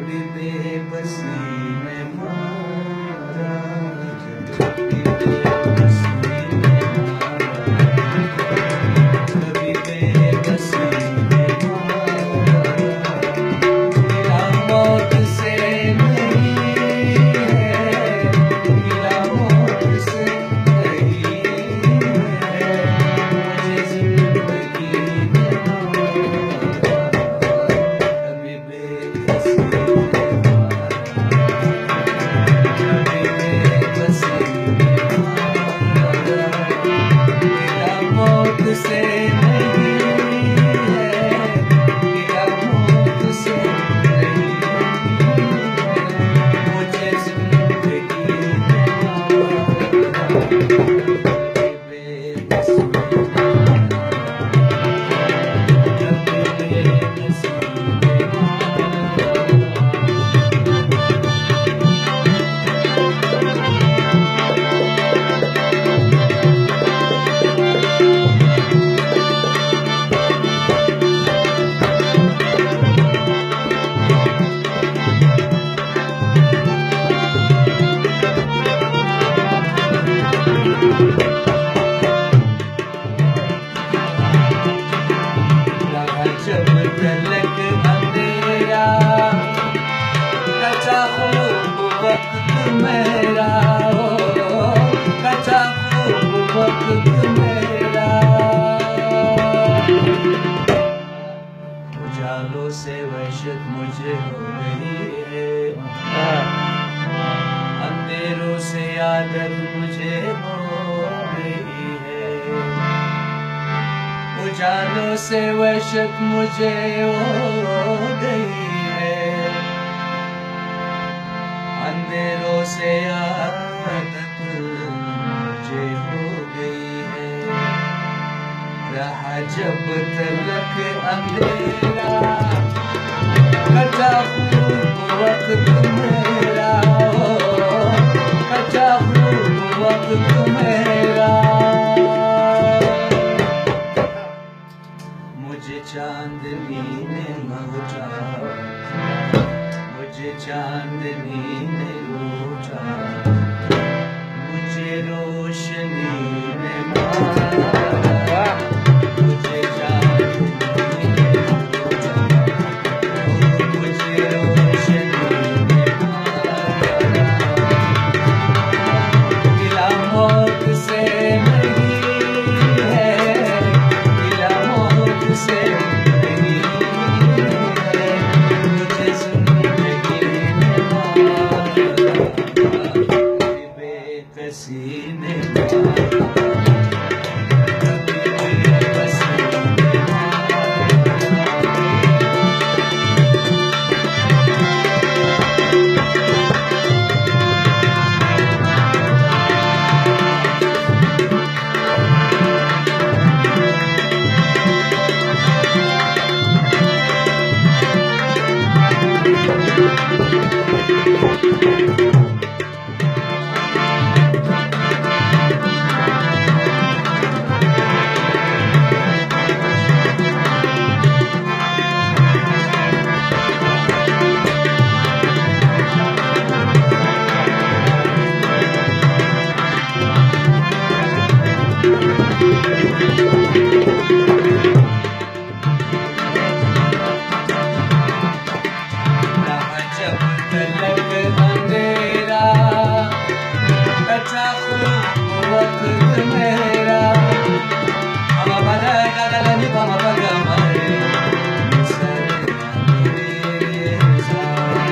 कभी बेबसी में मारा, कभी बेबसी में मारा, कभी बेबसी में मारा। मिला मौत से नहीं है, मिला मौत से नहीं है, मुझे जिंदगी में मारा, कभी बेबसी में मारा, कभी बेबसी में मारा। मिला मौत से नहीं है, मिला मौत से नहीं है, मुझे जिंदगी में मारा, कभी बेबसी में मारा, कभी बेबसी में मारा। रहा जब तलक अंधेरा, कचा खूब वक्त मेरा, कचा खूब वक्त मेरा। उजालों से वहशत मुझे हो गई है, अंधेरों से आदत मुझे हो गई है। उजालों से वहशत मुझे हो गई है, अंधेरों से आदत मुझे हो गई है। रहा जब तलक अंधेरा, कचा खूब वक्त मेरा, कचा खूब वक्त मेरा। मुझे चांदनी ने लूटा, मुझे चांदनी ने लूटा, मुझे रोशनी ने मारा, मुझे चांदनी ने लूटा, मुझे रोशनी ने मारा। मिला मौत से नहीं है, मिला मौत से नहीं है, मुझे जिंदगी में मारा, कभी बेकसी ने मारा, कभी बेबसी ने मारा। रहा जब तलक अंधेरा, कचा खूब वक्त मेरा। अमर कदम कमर कमर सर मेरे साथ।